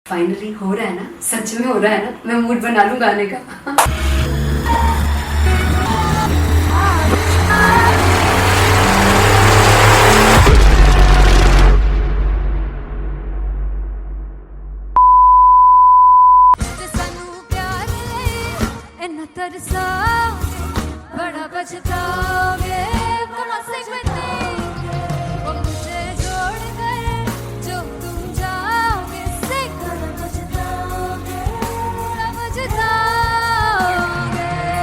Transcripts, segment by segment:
Finally हो रहा है ना, सच में हो रहा है ना, मैं मूड बना लूं गाने का। बड़ा पछताओगे बड़ा से मुझे छोड़ कर जो तुम जाओगे से बड़ा पछताओगे बड़ा पछताओगे।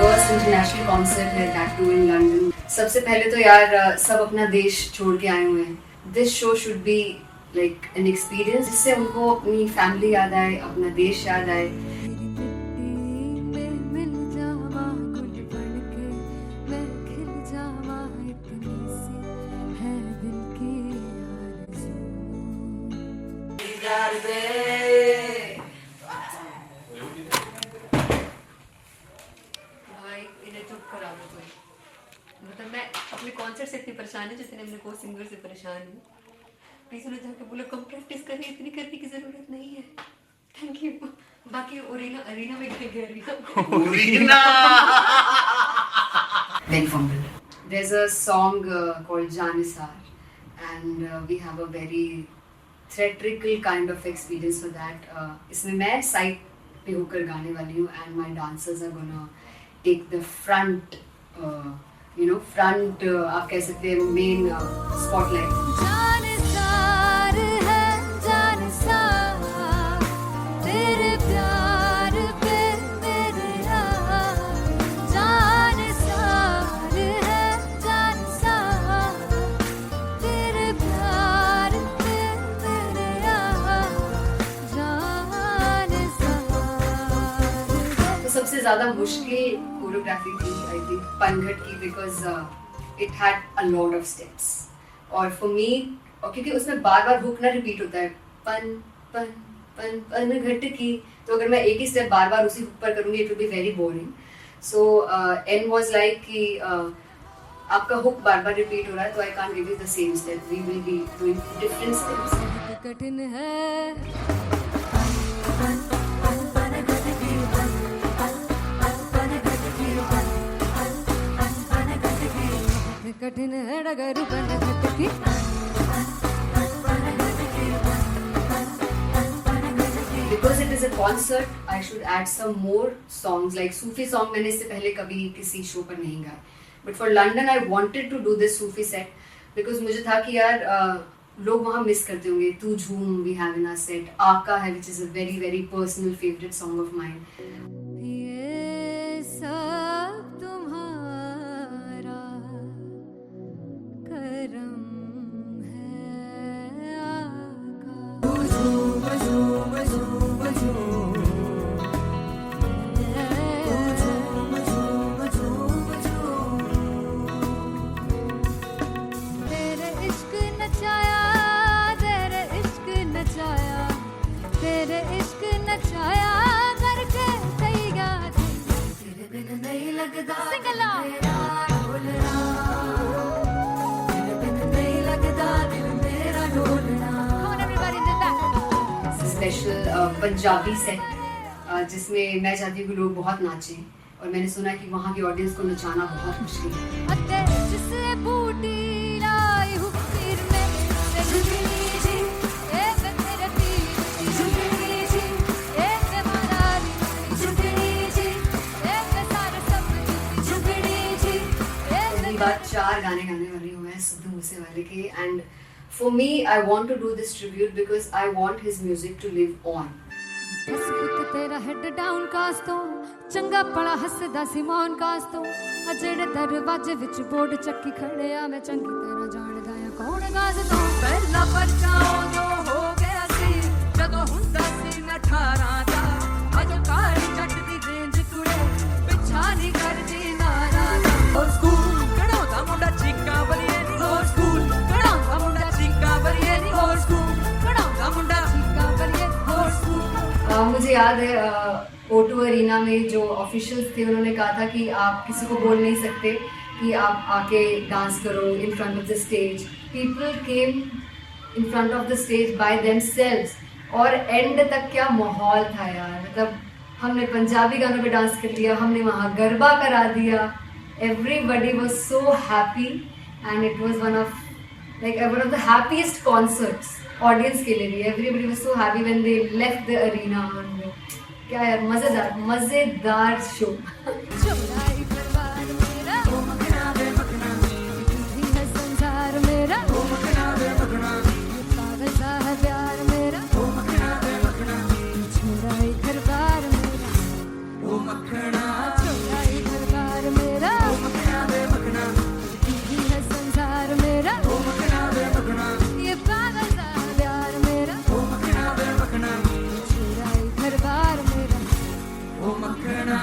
फर्स्ट इंटरनेशनल कॉन्सर्ट है दैट टू इन लंदन। सबसे पहले तो यार सब अपना देश छोड़ के आए हुए हैं। This show should be like an experience जिससे उनको अपनी फैमिली याद आए, अपना देश याद आए। भाई इन्हें चुप करा दो कोई। मतलब मैं अपने कॉन्सर्ट से इतनी परेशान है जितने अपने को सिंगर से परेशान हूँ। प्लीज उन्हें जाके बोलो कम प्रैक्टिस करिए, इतनी करने की जरूरत नहीं है। Thank you. बाकी अरीना में गए arena Very fumble. There's a song called Janisar and we have a very theatrical kind of experience for that. इसमें मैं साइड पे होकर गाने वाली हूँ and my dancers are gonna take the front, front आप कह सकते हैं main spotlight. जानिसार है जानिसार तेरे प्यार पे मेरे यार। जानिसार है जानिसार तेरे प्यार पे मेरे यार। जानिसार तो सबसे ज़्यादा मुश्किल कोरियोग्राफी थी आई थिंक पनघट की, because it had a lot of steps और फॉर मी, और क्योंकि उसमें बार बार हुक ना रिपीट होता है, पन पन पन पन घट की, तो अगर मैं एक ही स्टेप बार बार उसी हुक पर करूंगी it will be very boring. So N was like कि आपका हुक बार बार रिपीट हो रहा है तो I can't give you the same step, we will be doing different steps. कठिन है कठिन है डगर बन की। Because it is a concert, I should add some more songs like Sufi song. मैंने इससे पहले कभी किसी शो पर नहीं गाया, but for London I wanted to do this Sufi set because मुझे था कि यार लोग वहाँ मिस करते होंगे। तू झूम we have in our set, आका है which is a very very personal favorite song of mine. ये सब तुम्हारा करम है आका। तेरे इश्क नचाया तेरे इश्क नचाया तेरे इश्क नचाया करके सैया तेरे बिन नहीं लगदा सिंगला मेरा ढोलना तेरे बिन नहीं लगदा दिल मेरा ढोलना। Come on everybody in the back. Special Punjabi set जिसमें मैं चाहती हूँ कि लोग बहुत नाचें और मैंने सुना कि वहाँ की ऑडियंस को नचाना बहुत मुश्किल है। अते जिससे बूटी लाई हूँ पीर में ते झुकनी जी ए तेरे पीर झुकनी जी ए ते मलाली झुकनी जी ए ते सारे सब झुकनी जी ए पहली बार 4 गाने गाने वाली हूँ मैं सिद्धू मूसेवाले के, and for me I want to do this tribute because I want his music to live on. बस पुत तेरा हेड डाउन कास तो चंगा पड़ा हसदा सिमोन कास तो अजेड़े दरवाजे विच बोर्ड चक्की खड़े आ मैं चंगी तरह जानदा आ कौन गाज तो पहला परचाओ जो हो गया सी जदों हुंदा सी मैं 18 दा अजो कारी जट दी रेंज कुड़े पिछा नहीं करदी नारा और स्कूल कढ़ाउंदा मुंडा चीका बलिए नी और स्कूल कढ़ाउंदा मुंडा चीका बलिए नी और स्कूल कढ़ाउंदा मुंडा चीका बलिए और स्कूल। मुझे याद है O2 अरीना में जो ऑफिशियल्स थे उन्होंने कहा था कि आप किसी को बोल नहीं सकते कि आप आके डांस करो in front of the stage. People came in front of the stage by themselves और एंड तक क्या माहौल था यार, मतलब हमने पंजाबी गानों पे डांस कर लिया, हमने वहाँ गरबा करा दिया, everybody was so happy and it was one of the happiest concerts audience के लिए भी। Everybody was so happy when they left the arena. क्या यार, मजेदार शो। चौराई परिवार मेरा, ओ मखना वे मखना, तू ही है संसार मेरा, ओ मखना वे मखना, ये पागल सा है प्यार मेरा, ओ मखना वे मखना, चौराई परिवार मेरा, ओ मखना, चौराई परिवार मेरा, ओ मखना वे मखना, तू ही है संसार मेरा, ओ मखना वे मखना, ये पागल सा है प्यार मेरा, ओ मखना वे मखना, चौराई परिवार मेरा, ओ मखना।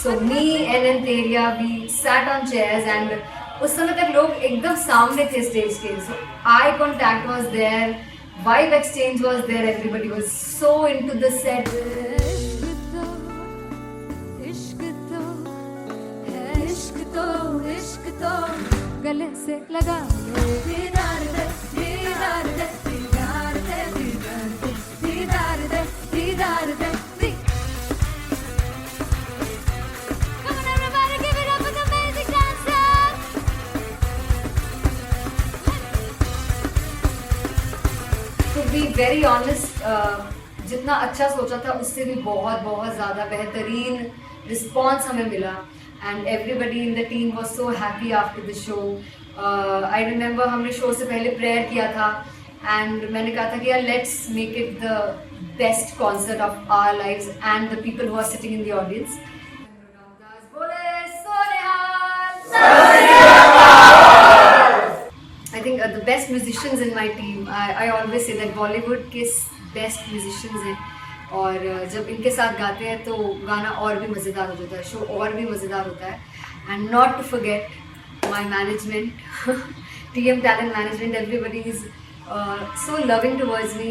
So me and Antheria, we sat on chairs and उस समय तक लोग एकदम सामने थे स्टेज के, so eye contact was there, vibe exchange was there, everybody was so into the set. इश्क तो है, इश्क तो, इश्क तो गले से लगा ले, दीदार दे, दीदार दे, दीदार दे, दीदार दे, दीदार दे, दीदार दे। Come on everybody, give it up for the amazing dancers. To be very honest, जितना अच्छा सोचा था उससे भी बहुत बहुत ज़्यादा बेहतरीन रिस्पॉन्स हमें मिला and everybody in the team was so happy after the show. I remember हमने शो से पहले प्रेयर किया था एंड मैंने कहा था कि यार let's make it the best concert of our lives and the people who are sitting in the audience. I think the best musicians in my team, I always say that Bollywood के best musicians हैं और जब इनके साथ गाते हैं तो गाना और भी मज़ेदार हो जाता है, शो और भी मज़ेदार होता है। And not to forget my management, TM Talent Management, everybody is so loving towards me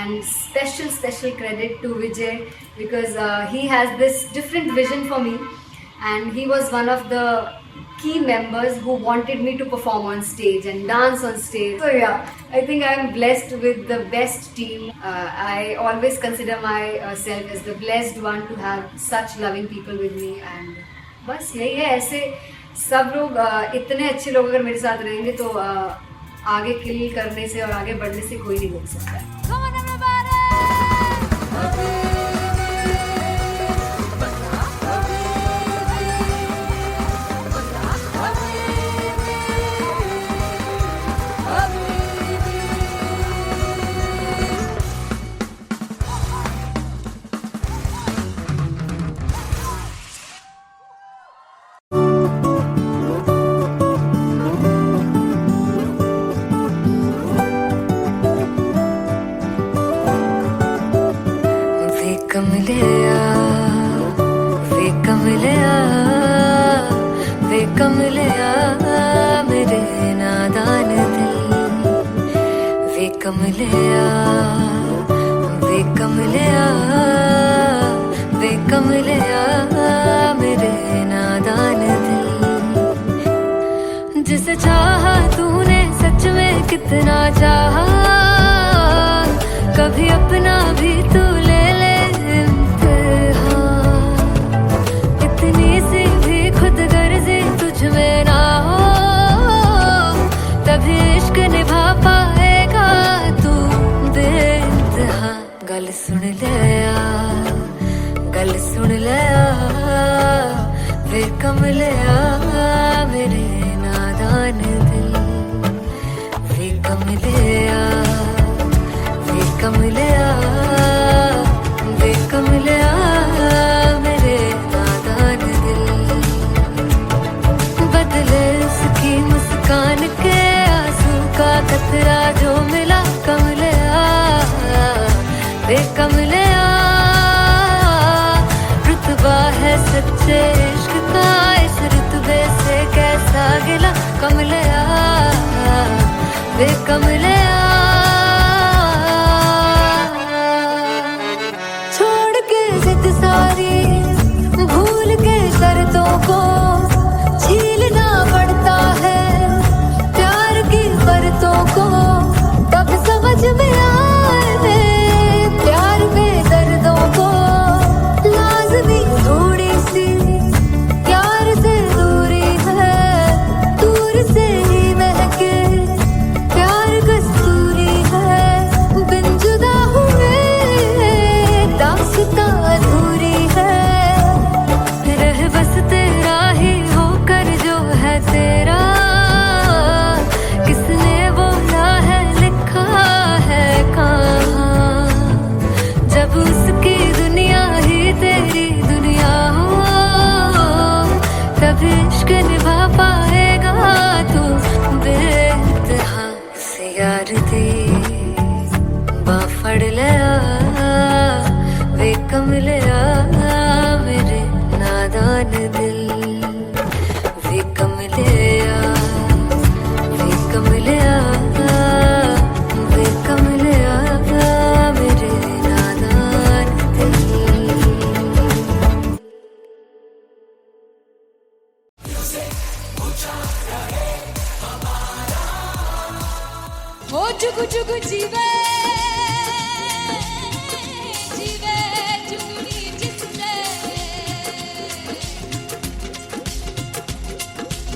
and special credit to Vijay because he has this different vision for me and he was one of the key members who wanted me to perform on stage and dance on stage. So yeah, I think I am blessed with the best team. I always consider myself as the blessed one to have such loving people with me and बस यही है। ऐसे सब लोग इतने अच्छे लोग अगर मेरे साथ रहेंगे तो आगे किल करने से और आगे बढ़ने से कोई नहीं रोक सकता है। Come on everybody. कमलिया मेरे नादान दिल, वे कमलिया, वे कमलिया, वे कमलिया मेरे नादान दिल। जिसे चाहा तूने सच में कितना चाहा, कभी अपना भी तू ले ले इम्तिहान। इतनी सी भी खुद गर्जी तुझ में ना हो, तभी इश्क निभा पाएगा तू बेइंतहा। गल सुन ले आ, गल सुन ले आ, वे कमलिया मेरे नादान दिल, वे कमलिया, वे कमलिया, वे कमलिया मेरे नादान दिल। बदले उसकी मुस्कान के आंसू का कतरा जो मिला कमलिया, वे कमलिया। रुतबा है सच्चे इश्क का, इस रुतबे से कैसा गिला कमलिया, वे कमलिया। छोड़ के जिद सारी, भूल के शर्तों को, झीलना पड़ता है प्यार की शर्तों को। तब समझ में आए जुगु जुगु जीवे जीवे जुगनी जिसने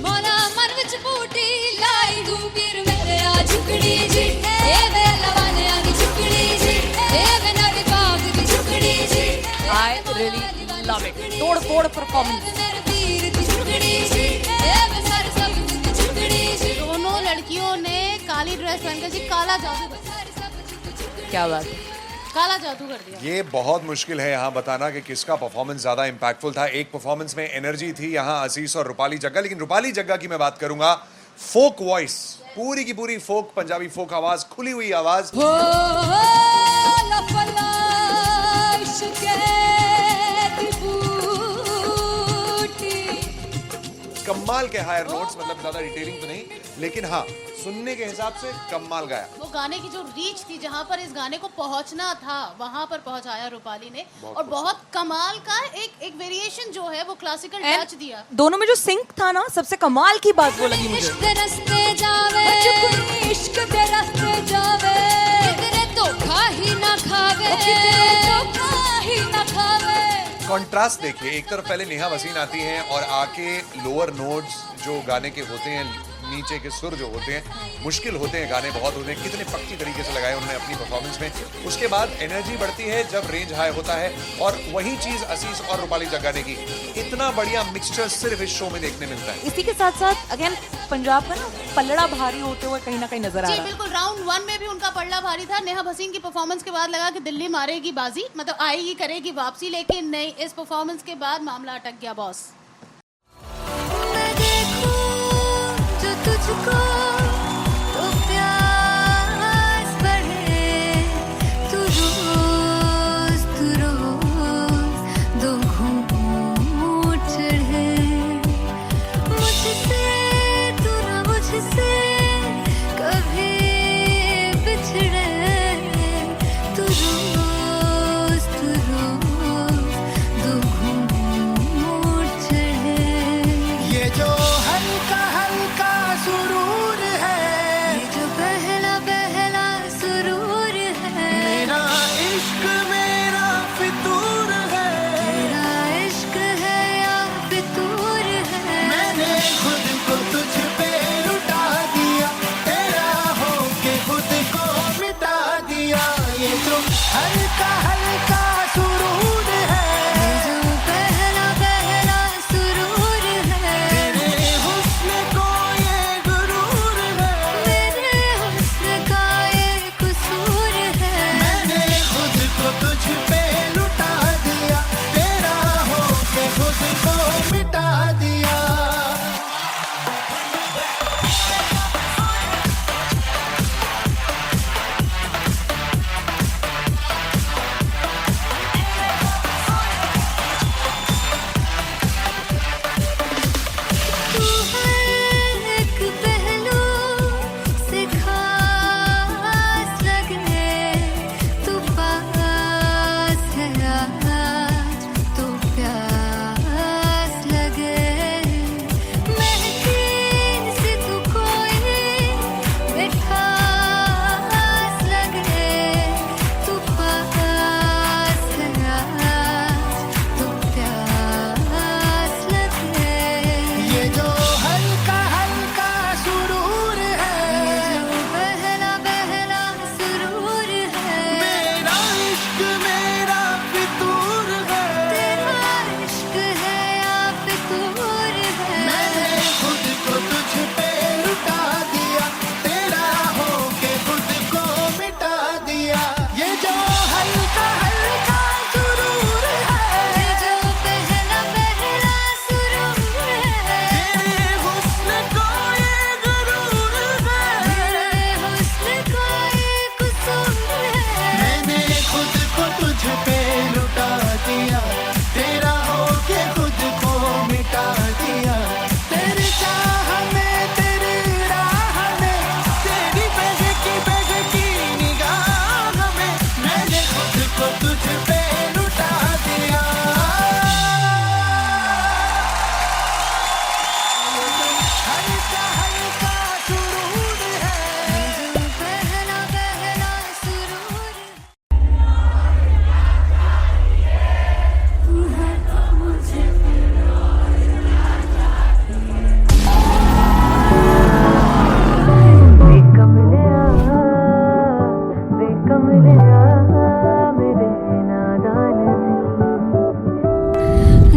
मोला मन विच बूटी लाई दूबीर मेरे आ झुकड़ी जी ए वे लवाने आ झुकड़ी जी ए वे नवी बाग की झुकड़ी जी I really love it. तोड़ फोड़ परफॉर्मेंस। दोनों लड़कियों ने काली ड्रेस पहनकर जी काला जादू कर दिया। क्या बात है। काला जादू कर दिया। ये बहुत मुश्किल है यहाँ बताना कि किसका परफॉर्मेंस ज्यादा इंपैक्टफुल था। एक परफॉर्मेंस में एनर्जी थी यहाँ असीस और रूपाली जग्गा, लेकिन रूपाली जग्गा की मैं बात करूंगा फोक वॉइस, पूरी की पूरी फोक, पंजाबी फोक आवाज, खुली हुई आवाज। कमाल के हायर नोट्स, मतलब ज्यादा डिटेलिंग तो नहीं, लेकिन हाँ सुनने के हिसाब से कमाल गाया। वो गाने की जो रीच थी, जहाँ पर इस गाने को पहुंचना था वहां पर पहुंचाया रूपाली ने, और बहुत कमाल का एक वेरिएशन जो है वो क्लासिकल टच दिया। दोनों में जो सिंक था ना, सबसे कमाल की बात वो लगी मुझे। इश्क दे रस्ते जावे इश्क दे रस्ते जावे किधरे धोखा ही ना खावे किधरे धोखा ही ना खावे। कॉन्ट्रास्ट देखिए, एक तरफ पहले नेहा वसीन आती हैं और आके लोअर नोट्स जो गाने के होते हैं, नीचे के सुर जो होते हैं, मुश्किल होते हैं, गाने बहुत होते हैं, कितने पक्की तरीके से लगाए उन्होंने अपनी परफॉर्मेंस में। उसके बाद एनर्जी बढ़ती है जब रेंज हाई होता है, और वही चीज असीस और रूपाली जग्गा ने की। इतना बढ़िया मिक्सचर सिर्फ इस शो में देखने मिलता है। इसी के साथ साथ अगेन पंजाब का ना पलड़ा भारी होते हुए कहीं ना कहीं नजर आ जी रहा है। बिल्कुल, राउंड 1 में भी उनका पलड़ा भारी था। नेहा भसीन की परफॉर्मेंस के बाद लगा कि दिल्ली मारेगी बाजी, मतलब आएगी करेगी वापसी, लेकिन नहीं, इस परफॉर्मेंस के बाद मामला अटक गया बॉस। मैं देखूं जो तुझको तो प्यास बढ़े, तू रोज दो घूंट चढ़े, मुझसे तू ना मुझसे कभी बिछड़े, तू रोज दो घूंट चढ़े। ये जो हल्का हल्का सुरूर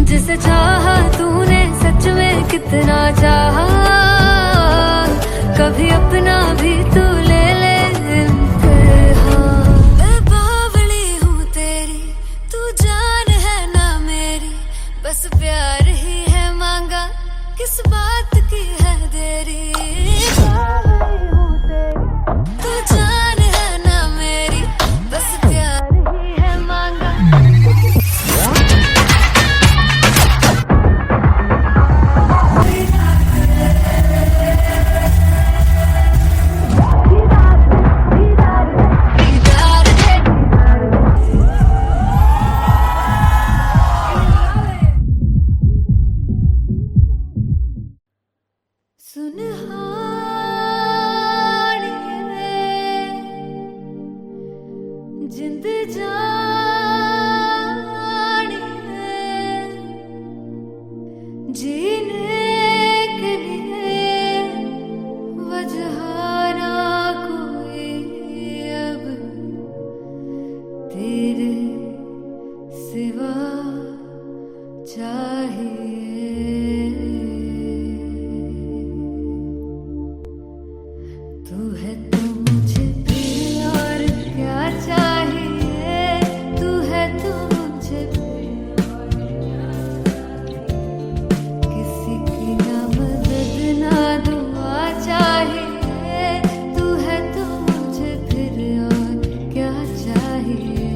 जिसे चाहा तूने सच में कितना चाहा, कभी अपना भी तू ले ले इम्तिहान। मैं बावली हूँ तेरी, तू जान है ना मेरी, बस प्यार ही है मांगा, किस बात की है देरी। बावली हूँ तेरी, तू जान है ना मेरी, बस प्यार ही है मांगा। जिंद जानी है जीने के लिए वजह ना कोई अब तेरे सिवा चाहिए। तू है तो मुझे फिर और क्या चाहिए, तू है तो मुझे फिर और क्या चाहिए। किसी की ना मदद ना दुआ चाहिए, तू है तो मुझे फिर और क्या चाहिए।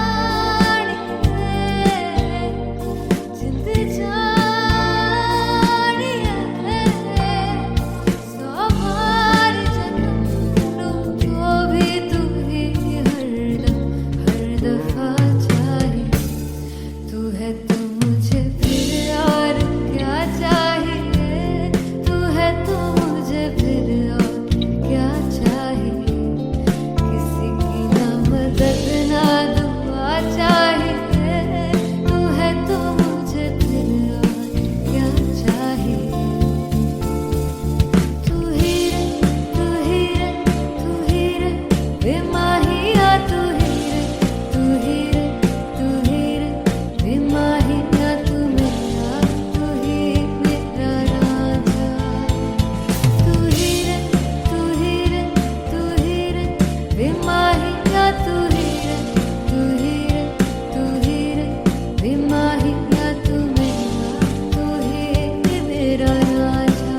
सुनहानी है जिंद जानी है, सौ बार जन्म लूं तो भी तू ही हरदम हर दफा चाहिए। तू है तो मुझे फिर और क्या चाहिए, तू है तो मुझे फिर और क्या चाहिए। किसी की ना मदद ना दुआ चाहिए, तू है तो मुझे फिर और क्या चाहिए। तू ही रे, तू ही रे, तू ही रे बेमाहिया, तू ही रे, तू ही रे, तू ही रे बेमाहिया, तू मेरा, तू ही मेरा राजा। तू ही रे, तू ही रे, तू ही रे बेमाहिया, तू ही रे, तू ही रे, तू ही रे बेमाहिया, तू मेरा, तू ही मेरा राजा।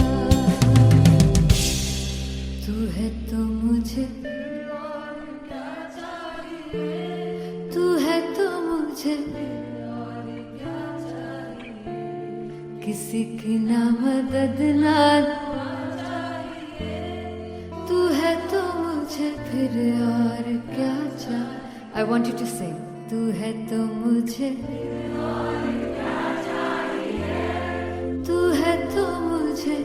तू है तो मुझे, तू है तो मुझे किसी की ना मदद ना तू है तो मुझे फिर और क्या चाहिए। I want you to sing. तू है तो मुझे, तू है तो मुझे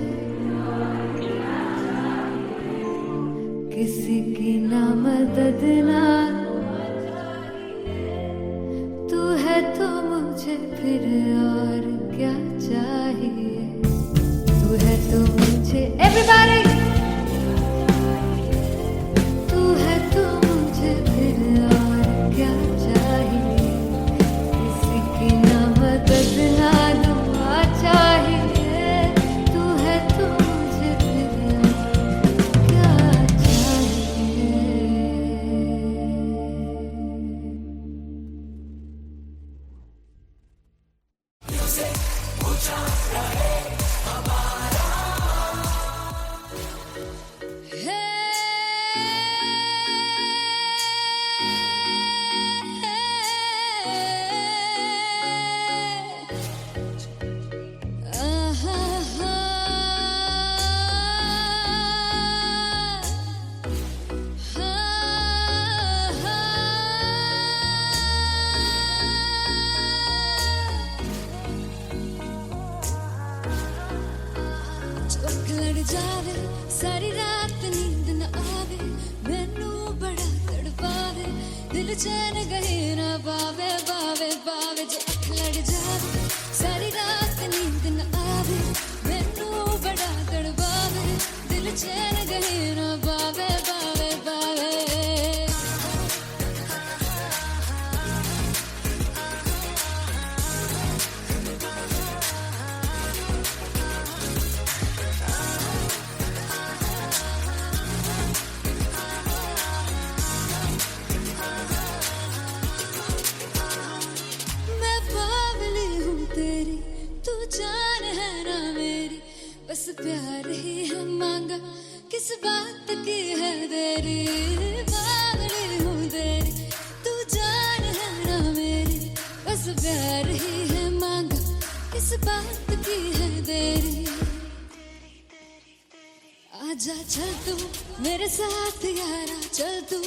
किसी की ना मदद ना, तू है तो मुझे फिर और क्या चाहिए। तू है तो मुझे everybody, तू है तो मुझे फिर और क्या चाहिए। किसी की ना मदद ना दुआ चाहिए, तू है तो मुझे फिर और क्या चाहिए। लड़ जावे सारी रात नींद न आवे, मैनू बड़ा तड़पावे, दिल चैन गहे न पावे पावे पावे। जो अख लड़ जावे सारी रात नींद न आवे, मैनू बड़ा तड़पावे, दिल चैन गहे न पावे पावे पावे। चल तू मेरे साथ यारा, चल तू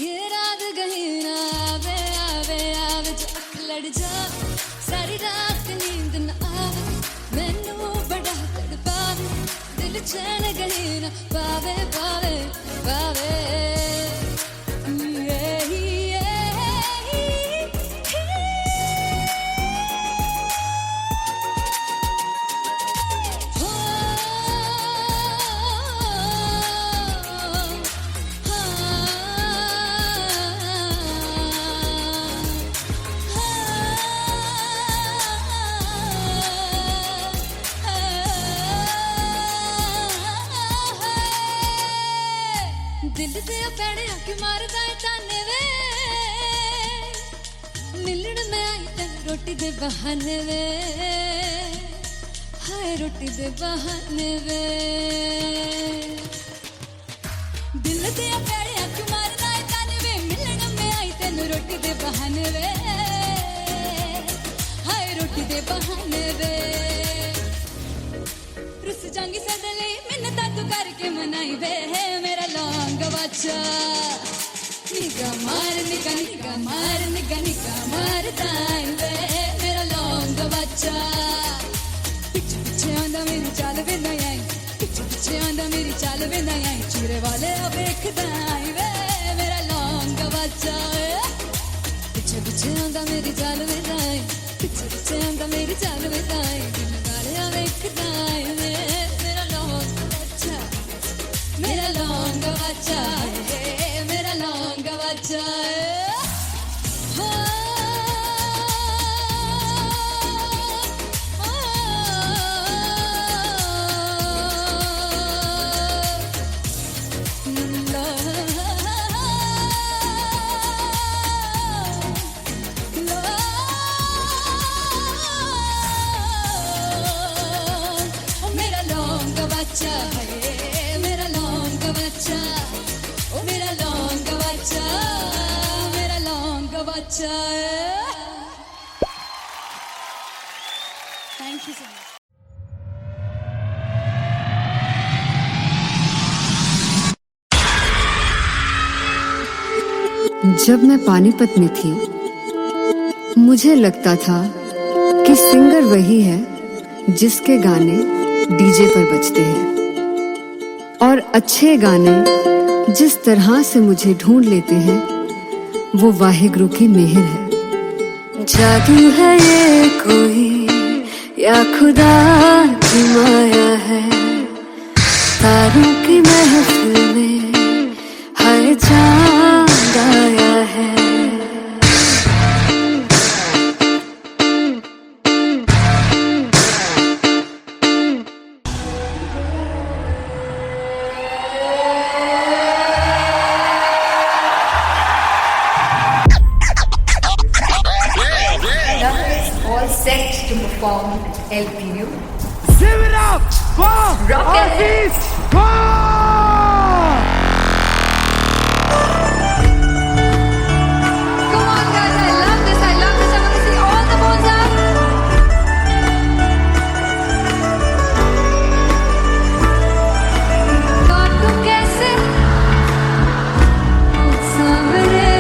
ये रात कहीं ना आवे आवे आवे, जो अख लड़ जा सारी रात नींद न आवे, मैनू बड़ा तड़पावे, दिल चैन कहीं ना पावे पावे पावे। दिल दे पैणे आके मारदा है ताने वे, मिलन में आई तेन रोटी दे बहाने वे, हाय रोटी दे बहाने वे। दिल दे पैणे आके मारदा है ताने वे, मिलन में आई तेन रोटी दे बहाने वे, हाय रोटी दे बहाने वे। रुस जांगी सदले मिन्नता तू करके मनाई वे, मेरा लौंग बच्चा निगा मार निगा निगा मार निगा निगा मारदाई वे, मेरा लौंग बच्चा। पिछे पिछे आंदा मेरी चाल वे ना आई, पिछे पिछे आंदा मेरी चाल वे ना आई, चूरे वाले देखदाई वे, मेरा लौंग बच्चा। पिछे पिछे आंदा मेरी चाल वे ना आई, पिछे पिछे आंदा मेरी चाल वे ना आई, दिन वाले देखदाई वे, मेरा लौंग बच्चा, मेरा लौंग बच्चा है, मेरा लौंग बच्चा है। मेरा लौंग बच्चा है, मेरा लौंग बच्चा, ओ मेरा लौंग बच्चा, मेरा लौंग बच्चा। Thank you so much. जब मैं पानीपत में थी, मुझे लगता था कि सिंगर वही है जिसके गाने डीजे पर बजते हैं, और अच्छे गाने जिस तरह से मुझे ढूंढ लेते हैं वो वाहिगुरु की मेहर है। जादू है ये कोई या खुदा की माया है, तारों की महफिल में हर चांद आया है। All set to perform LPU. Give it up for Rock and Artist Paul! Come on guys, I love this, I love this. I want to see all the balls up. काटू कैसे सावरे,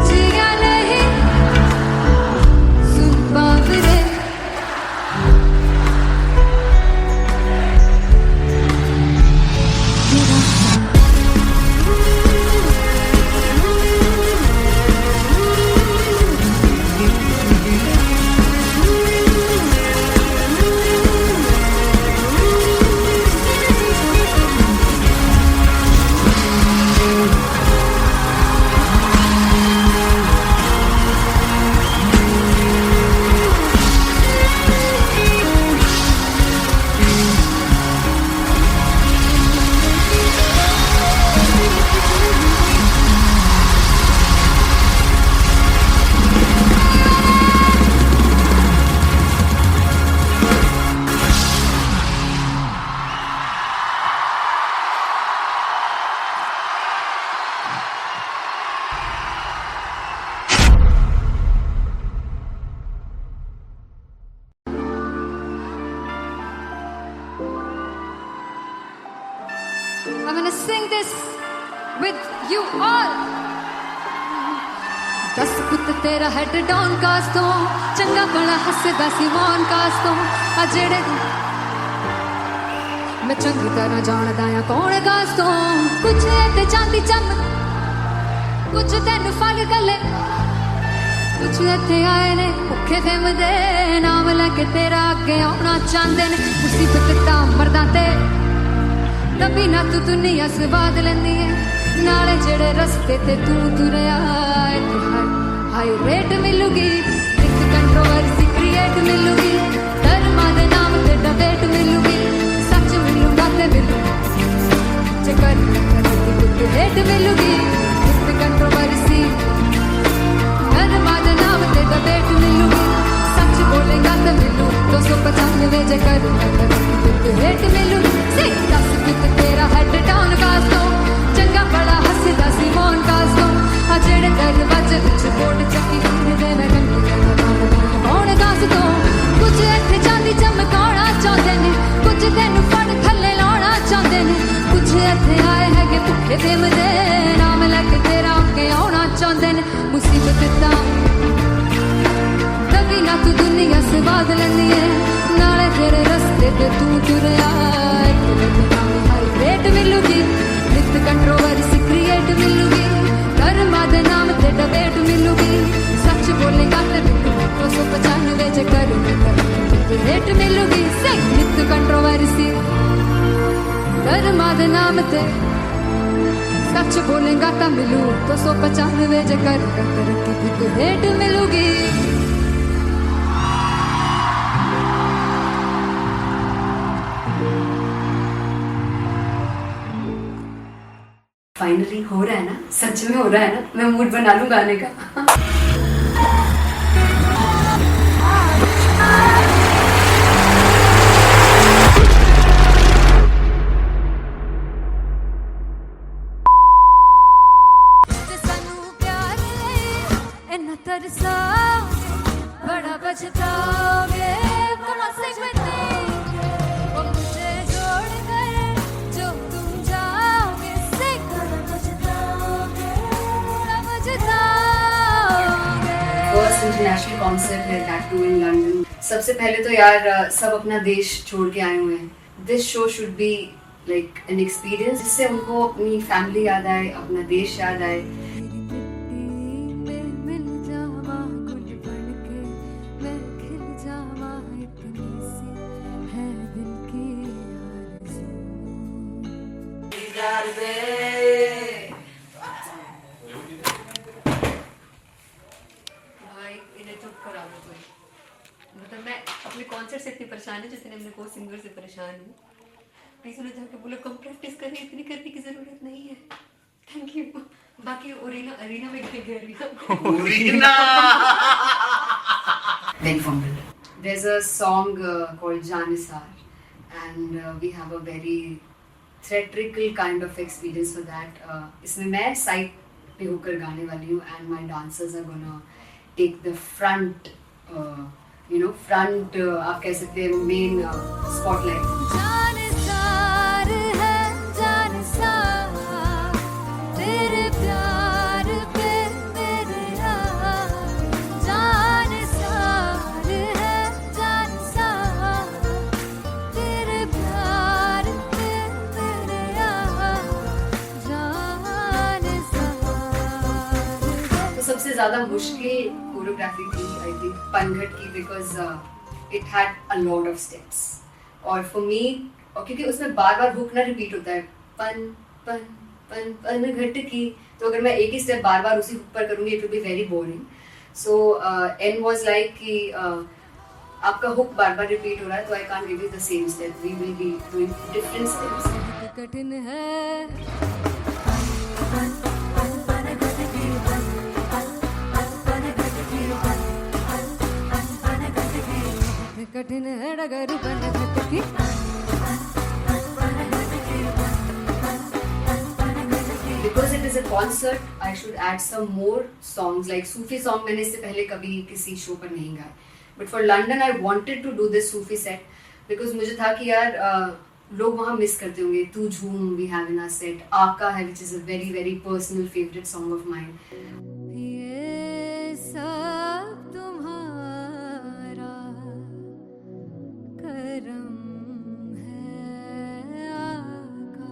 जिया नहीं सुन बावरे। this with you all. दस पुत तेरा head down कास तो चंगा भला हसदा सी मौन कास तो आ जेड़े मैं चंगी तरह जानदा आ कौन कास तो कुछ ते चांदी चम कुछ तेन फल गले कुछ इत्थे आए ने भुखे फिमदे नाम लैके तेरा अगे आउणा चाहंदे ने मुसीबत तां मरदा ते तभी ना तू दुनिया स्वाद लैंदी है नाले जेड़े रस्ते ते तू तुरया इत्थे हाई रेट मिलूगी एक कंट्रोवर्सी क्रिएट मिलूगी धर्मा दे नाम ते डिबेट मिलूगी सच मिलूगा ते मिलू जे कर कुछ रेट मिलूगी एक कंट्रोवर्सी धर्मा दे नाम ते डिबेट मिलूगी सच बोलेगा ते मिलू 295 जे कर कुछ रेट मिलूगी से 10 कुछ तेरा हेड डाउन कास तो चंगा बड़ा हसदा सी मौन कास तो आ जेड़े दरवाजे विच बोर्ड चक्की फिरदे मैं कौन कास तो कुछ इत्थे चांदी चमकाउणा चाहंदे ने कुछ तैनू फड़ थल्ले लाउणा चाहंदे ने कुछ इत्थे आए हैगे भुखे फिमदे नाम लैके तेरा अगे आउणा चाहंदे ने मुसीबत तां तभी ना तू दुनिया स्वाद लैंदी है नाले तेरे रस्ते ते तू तुरया हाई रेट मिलूगी नित कंट्रोवर्सी क्रिएट मिलूगी धर्मा दे नाम ते डिबेट मिलूगी सच बोलेगा ते मिलू 295 जे कर रेट मिलूगी से नित कंट्रोवर्सी धर्मा दे नाम ते सच बोलेगा ता मिलू 295 जे कर रेट मिलूगी फाइनली हो रहा है ना, सच में हो रहा है ना, मैं मूड बना लूं गाने का। तरसा बड़ा पछताओगे वो मुझे जोड़ कर जो तुम जाओगे से पछताओगे फर्स्ट इंटरनेशनल कॉन्सर्ट है दैट टू इन लंदन। सबसे पहले तो यार सब अपना देश छोड़ के आए हुए हैं। This show should be like an experience जिससे उनको अपनी फैमिली याद आए, अपना देश याद आए। मतलब मैं अपने कॉन्सर्ट से इतनी परेशान हूँ जितने अपने को सिंगर से परेशान हूँ। प्लीज उन्हें जाके बोलो कम प्रैक्टिस करनी, इतनी करने की जरूरत नहीं है। Thank you. बाकी अरीना में गए arena Then fumble. There's a song called Janisar and we have a very theatrical kind of experience for that. इसमें मैं साइड पे होकर गाने वाली हूँ and my dancers are gonna take the front, front आप कह सकते हैं main spotlight. जानसार है जानसार तेरे प्यार पे मेरे यार जानसार है जानसार तेरे प्यार पे मेरे यार जानसार। तो सबसे ज़्यादा मुश्किल कोरियोग्राफी थी आई थिंक पनघट की because it had a lot of steps और फॉर मी और क्योंकि उसमें बार बार हुक ना रिपीट होता है पन पन पन पनघट की, तो अगर मैं एक ही स्टेप बार बार उसी हुक पर करूँगी it will be very boring. So N was like कि आपका हुक बार बार रिपीट हो रहा है तो I can't give you the same step, we will be doing different steps. कठिन है कठिन है डगर पनघट की Because it is a concert, I should add some more songs like Sufi song. मैंने इससे पहले कभी किसी शो पर नहीं गाया, but for London I wanted to do this Sufi set because मुझे था कि यार लोग वहाँ मिस करते होंगे. Tu Jhoom we have in our set. आका है which is a very very personal favorite song of mine. ये सब तुम्हारा करम है आका.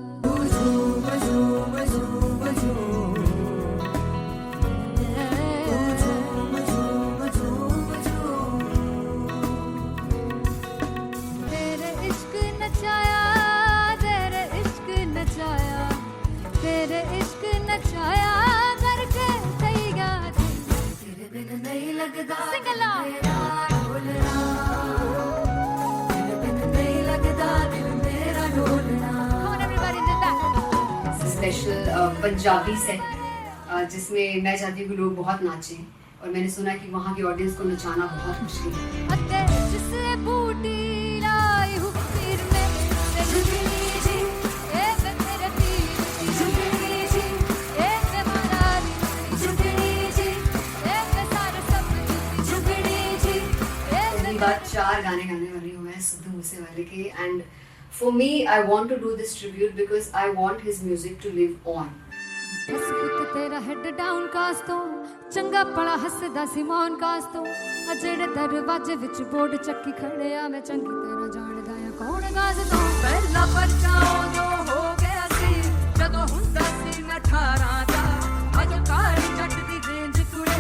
तेरे इश्क नचाया, तेरे इश्क नचाया, तेरे इश्क नचाया करके तैयार. तेरे बिन नहीं लगता सिंगला ढोलना, तेरे बिन नहीं लगता दिल मेरा ढोलना. Come on everybody do that. Special Punjabi set जिसमें मैं चाहती हूँ कि लोग बहुत नाचें, और मैंने सुना कि वहाँ की ऑडियंस को नचाना बहुत मुश्किल है. अते जिससे बूटी लाई हूँ पीर में से जुगनी जी, ए वे मेरे पीर की जुगनी जी, ए वे मरारी की जुगनी जी, ए वे सारे सब की जुगनी जी, ए वे पहली बार 4 गाने गाने वाली हूँ मैं सिद्धू मूसेवाले के. And for me I want to do this tribute because I want his music to live on. बस पुत तेरा हेड डाउन कास तो चंगा पड़ा हसदा सी मौन कास तो आ जेड़े दरवाजे विच बोर्ड चक्की खड़े आ मैं चंगी तरह जानदा आ कौन गाज तो. ਪਹਿਲਾ ਬੱਚਾ ਉਦੋਂ ਹੋ ਗਿਆ ਸੀ ਜਦੋਂ ਹੁੰਦਾ ਸੀ ਮੈਂ 18 ਦਾ ਅੱਜ ਕਾਲੀ ਜੱਟ ਦੀ ਰੇਂਜ ਕੁੜੇ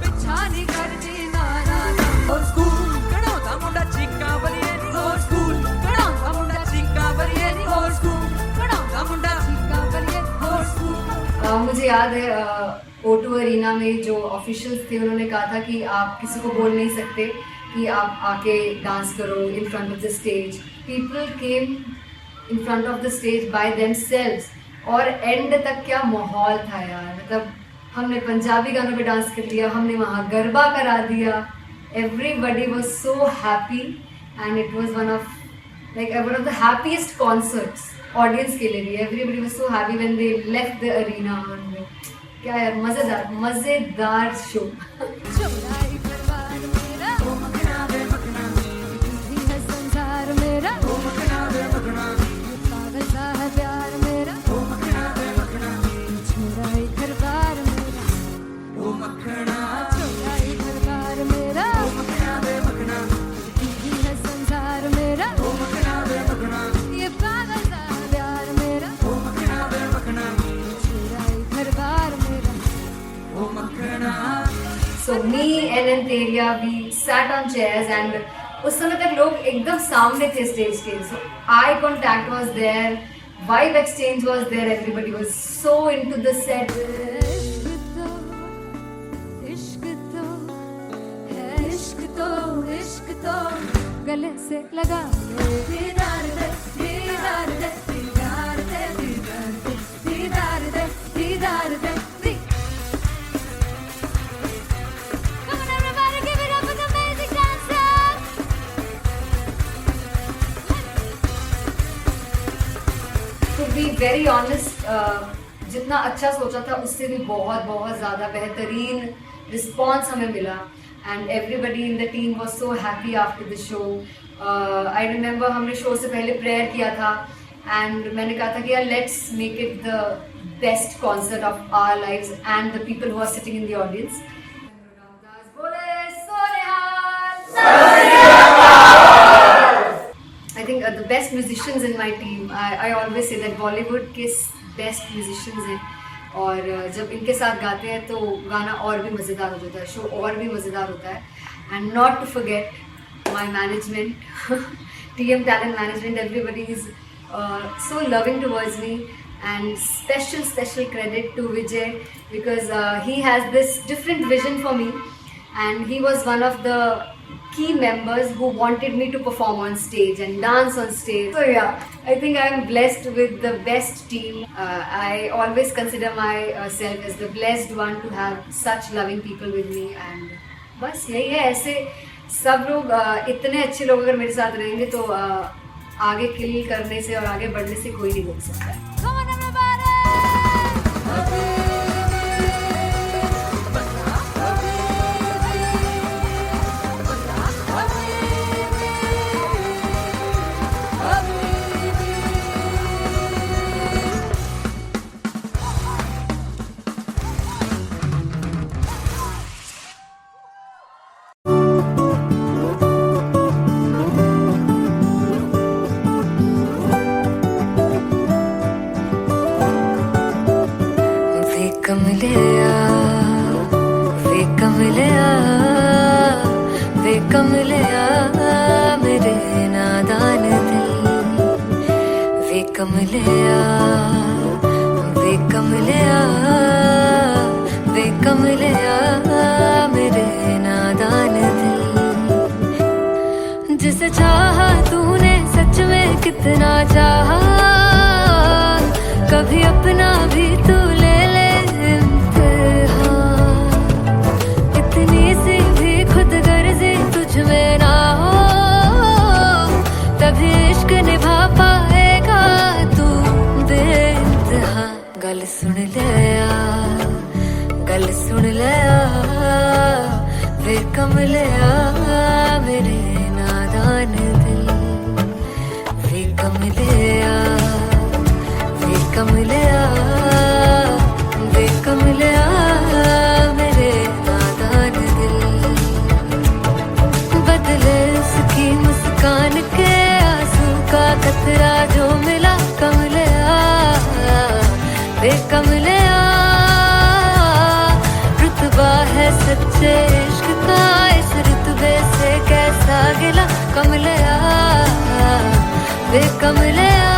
ਪਿੱਛਾ ਨਹੀਂ ਕਰਦੀ ਨਾਰਾ ਦਾ ਹੋਰ ਸਕੂਲ ਕਢਾਉਂਦਾ ਮੁੰਡਾ ਚੀਕਾਂ ਬਰੀਏ ਨਹੀਂ ਹੋਰ ਸਕੂਲ ਕਢਾਉਂਦਾ ਮੁੰਡਾ ਚੀਕਾਂ ਬਰੀਏ ਨਹੀਂ ਹੋਰ ਸਕੂਲ ਕਢਾਉਂਦਾ ਮੁੰਡਾ ਚੀਕਾਂ ਬਰੀਏ ਹੋਰ ਸਕੂਲ. मुझे याद है O2 अरीना में जो ऑफिशियल्स थे उन्होंने कहा था कि आप किसी को बोल नहीं सकते कि आप आके डांस करो in front of the stage. People came in front of the stage by themselves. और एंड तक क्या माहौल था यार. मतलब हमने पंजाबी गानों पे डांस कर लिया, हमने वहाँ गरबा करा दिया. Everybody was so happy and it was one of the happiest concerts audience के लिए भी. Everybody was so happy when they left the arena. क्या यार मजेदार शो. चौराई परिवार मेरा ओ मखना वे मखना, तू है संसार मेरा ओ मखना वे मखना, पागल सा है प्यार मेरा ओ मखना वे मखना, चौराई परिवार मेरा ओ मखना, चौराई परिवार मेरा ओ मखना वे मखना, तू है संसार मेरा ओ मखना वे मखना, ये पागल सा है प्यार मेरा ओ मखना वे मखना, चौराई परिवार मेरा. So me and Antelia, we sat on chairs and उस समय तक लोग एकदम सामने थे स्टेज के. So eye contact was there, vibe exchange was there, everybody was so into the set. इश्क तो है, इश्क तो इश्क तो गले से लगा ले. दीदार दे दीदार दे दीदार दे दीदार दे दीदार दे. Come on everybody, give it up for the amazing dancers. To be very honest, जितना अच्छा सोचा था उससे भी बहुत बहुत ज़्यादा बेहतरीन रिस्पॉन्स हमें मिला. And everybody in the team was so happy after the show. I remember हमने शो से पहले प्रेयर किया था एंड मैंने कहा था कि यार let's make it the best concert of our lives and the people who are sitting in the audience. I think the best musicians in my team. I always say that Bollywood के best musicians हैं, और जब इनके साथ गाते हैं तो गाना और भी मज़ेदार हो जाता है, शो और भी मज़ेदार होता है. And not to forget my management, TM Talent Management. Everybody is so loving towards me, and special credit to Vijay because he has this different vision for me, and he was one of the key members who wanted me to perform on stage and dance on stage. So yeah, I think I am blessed with the best team. I always consider myself as the blessed one to have such loving people with me, and बस यही है. ऐसे सब लोग इतने अच्छे लोग अगर मेरे साथ रहेंगे तो आगे किल करने से और आगे बढ़ने से कोई नहीं रोक सकता है. Come on everybody. वे कमलिया मेरे नादान दिल वे कमलिया मेरे नादान दिल जिसे चाहा तूने सच में कितना चाहा कभी अपना भी तू ले ले इम्तिहान इतनी सी भी खुद गर्जी तुझ में ना हो तभी इश्क निभा पाएगा तू बेइंतहा गल सुन ले वे कमलिया मेरे नादान दिल वे कमलिया मेरे नादान दिल बदले उसकी मुस्कान के आंसू का कतरा जो मिला कमलिया वे कमलिया रुतबा है सच्चे इश्क का इस रुतबे से कैसा गिला कमलिया वे कमलिया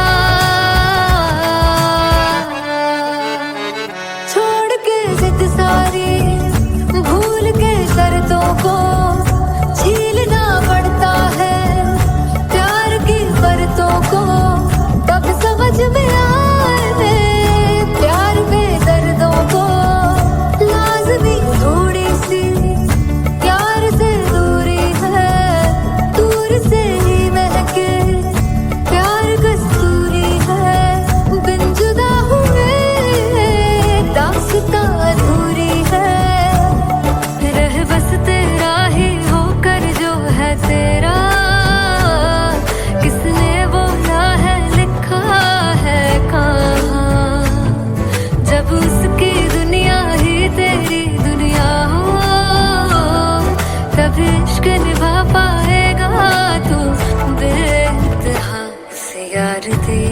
छोड़ के जिद सारी भूल के शर्तों को झीलना पड़ता है प्यार की शर्तों को तब समझ में आए प्यार में दर्दों को लाज़मी थोड़ी सी प्यार से दूरी है दूर से ही महके प्यार कस्तूरी है बिन जुदा हुए दास्तां अधूरी है रह बस तेरा ही होकर जो है तेरा किसने बोला है लिखा है कहाँ जब उसकी दुनिया ही तेरी दुनिया हो तब इश्क निभा पाएगा तू बेइंतहा से यार दी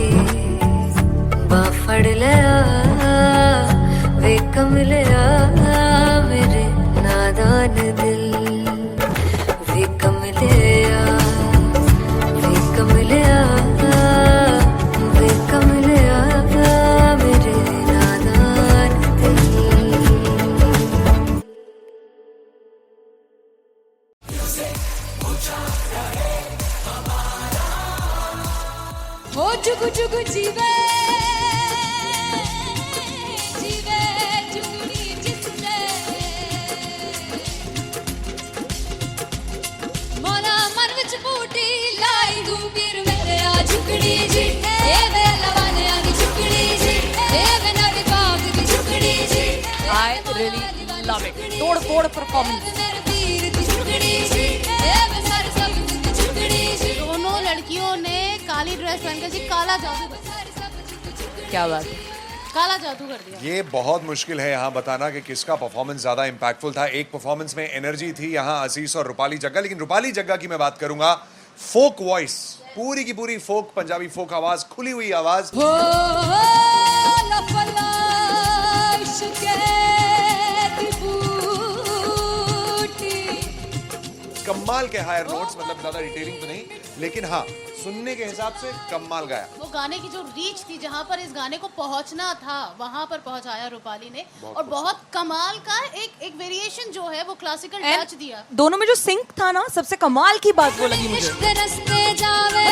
बाफड़ लिया वे कमलिया मेरे नादान दिल वे कमलिया मेरे नादान दिल हो जुगु जुगु जीवे जीवे जुगनी जिसने मोना मन विच बूटी लाई दूबीर मेरे आ झुकड़ी जी ए वे लवाने आगी झुकड़ी जी ए वे नवी बाग दी झुकड़ी जी I really love it. तोड़ परफॉर्मेंस। मेरे पीर दी झुकड़ी जी ए वे सारे सब दी झुकड़ी जी दोनों लड़कियों ने काली ड्रेस पहनकर जी काला जादू क्या बात है। काला जादू कर दिया। ये बहुत मुश्किल है यहाँ बताना कि किसका परफॉर्मेंस ज्यादा इम्पैक्टफुल था। एक परफॉर्मेंस में एनर्जी थी यहाँ असीस और रूपाली जग्गा, लेकिन रूपाली जग्गा की मैं बात करूंगा फोक वॉइस, पूरी की पूरी फोक, पंजाबी फोक आवाज, खुली हुई आवाज। हो लफला इश्क़े दी बूटी कमाल के हायर नोट्स, मतलब ज्यादा डिटेलिंग तो नहीं, लेकिन हाँ सुनने के हिसाब से कमाल गाया। वो गाने की जो रीच थी, जहाँ पर इस गाने को पहुंचना था वहां पर पहुंचाया रूपाली ने, और बहुत कमाल का एक वेरिएशन जो है वो क्लासिकल टच दिया। दोनों में जो सिंक था ना, सबसे कमाल की बात वो लगी मुझे। इश्क दे रस्ते जावे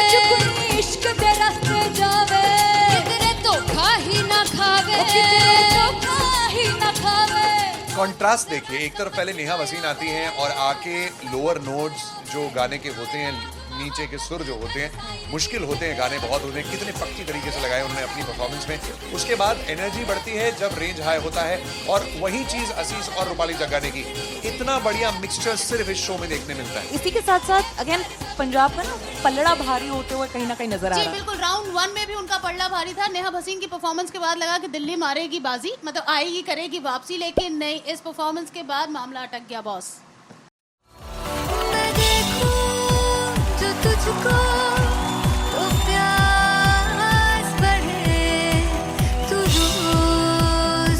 इश्क दे रस्ते जावे कितने धोखा ही ना खावे कितने धोखा ही ना खावे। कॉन्ट्रास्ट देखिए, एक तरफ पहले नेहा वसीन आती हैं और आके लोअर नोट्स जो गाने के होते हैं, नीचे के सुर जो होते हैं, मुश्किल होते हैं, गाने बहुत होते हैं, कितने पक्की तरीके से लगाए उन्होंने अपनी परफॉर्मेंस में। उसके बाद एनर्जी बढ़ती है जब रेंज हाई होता है, और वही चीज असीस और रूपाली जग्गा ने की। इतना बढ़िया मिक्सचर सिर्फ इस शो में देखने मिलता है। इसी के साथ साथ अगेन पंजाब का ना पल्लड़ा भारी होते हुए कहीं ना कहीं नजर आ जी रहा है। बिल्कुल, राउंड 1 में भी उनका पल्ला भारी था। नेहा भसीन की परफॉर्मेंस के बाद लगा कि दिल्ली मारेगी बाजी, मतलब आएगी, करेगी वापसी, लेकिन नहीं, इस परफॉर्मेंस के बाद मामला अटक गया बॉस। मैं देखूं जो तुझको तो प्यास बढ़े, तू रोज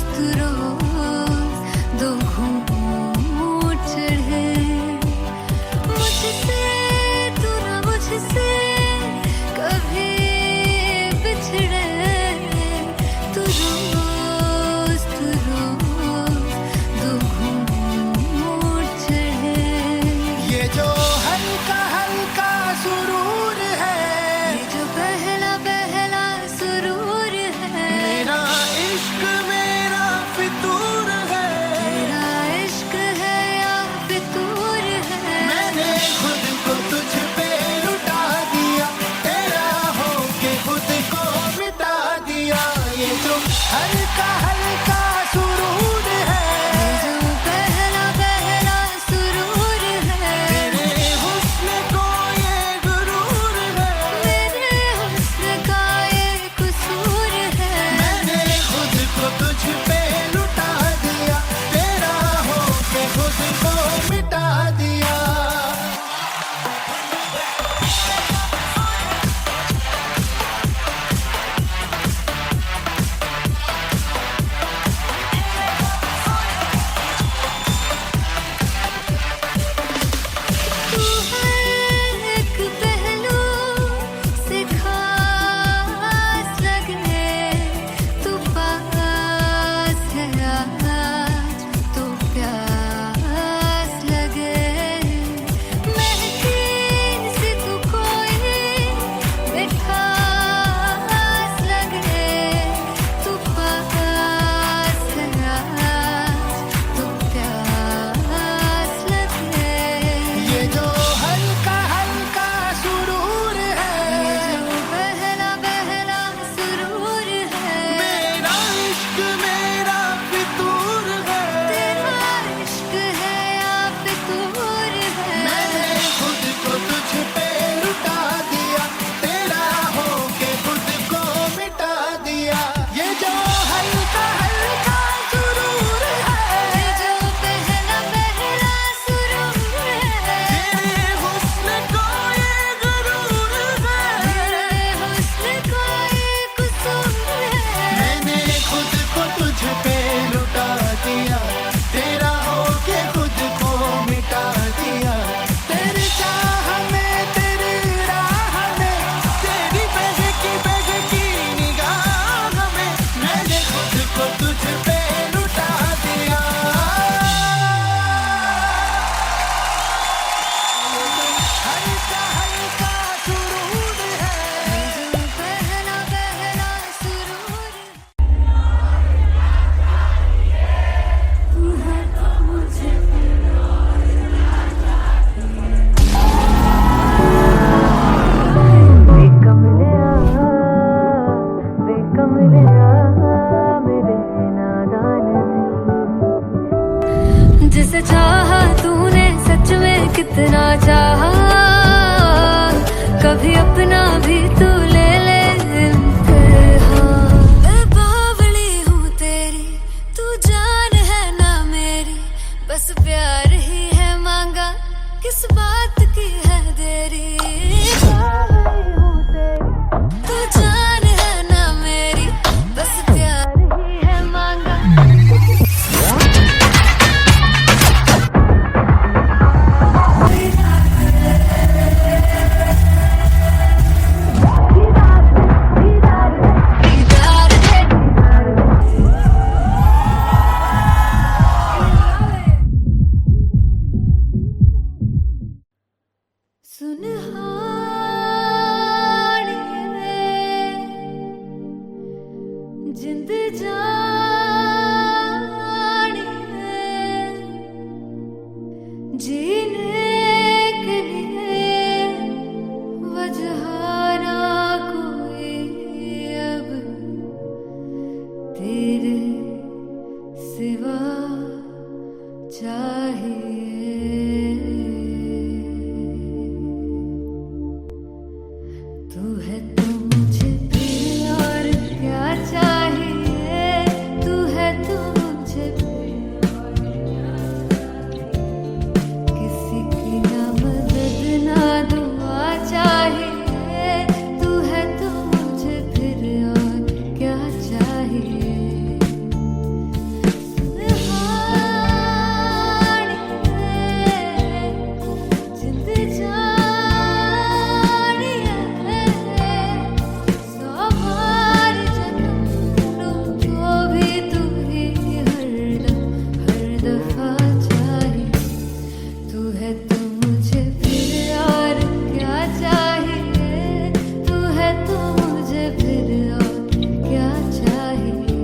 जिसे चाहा तूने सच में कितना चाहा, कभी अपना भी तू ले ले इम्तिहान। मैं बावली हूँ तेरी, तू जान है ना मेरी, बस प्यार ही है मांगा, किस बात की है देरी। बावली हूँ तेरी, तू जान है ना मेरी, बस प्यार ही है मांगा। जिंद जानी है जीने के लिए वजह ना कोई अब तेरे सिवा चाहिए। तू है तो मुझे फिर और क्या चाहिए, तू है तो मुझे फिर और क्या चाहिए। किसी की ना मदद ना दुआ चाहिए, तू है तो मुझे फिर और क्या चाहिए। सुनहानी है जिंद जानी है, सौ बार जन्म लूं तो भी तू ही हरदम हर दफा चाहिए। तू है तो मुझे फिर और क्या चाहिए, तू है तो मुझे फिर और क्या चाहिए।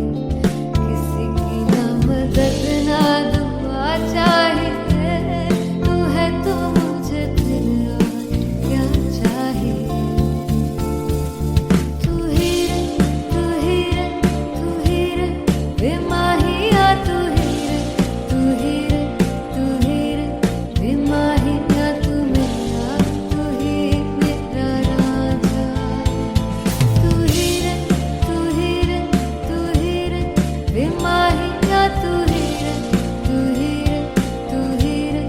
किसी की ना मदद ना दुआ चाहिए, तू है तो मुझे फिर और क्या चाहिए। तू ही रे, तू ही रे, तू ही रे बेमाहिया, तू ही रे, तू ही रे, तू ही रे बेमाहिया, तू मेरा, तू ही मेरा राजा। तू ही रे, तू ही रे, तू ही रे बेमाहिया, तू ही रे, तू ही रे, तू ही रे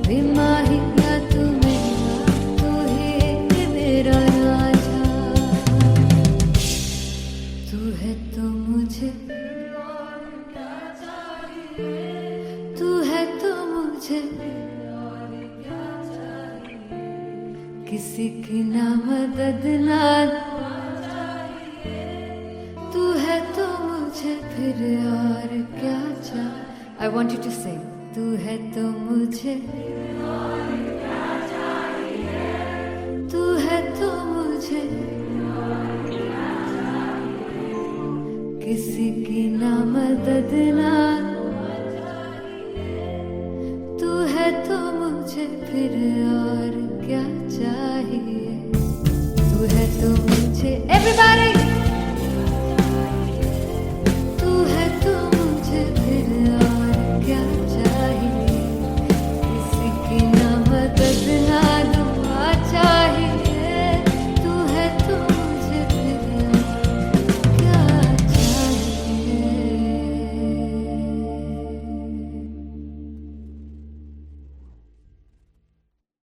बेमाहिया, तू मेरा, तू ही मेरा राजा। तू है तो मुझे तू है तो मुझे किसी की ना मदद ना तू है तो मुझे फिर और क्या चाहिए। I want you to sing. तू है तो मुझे तू है तो मुझे किसी की ना मदद ना, तू है तो मुझे फिर और क्या चाहिए।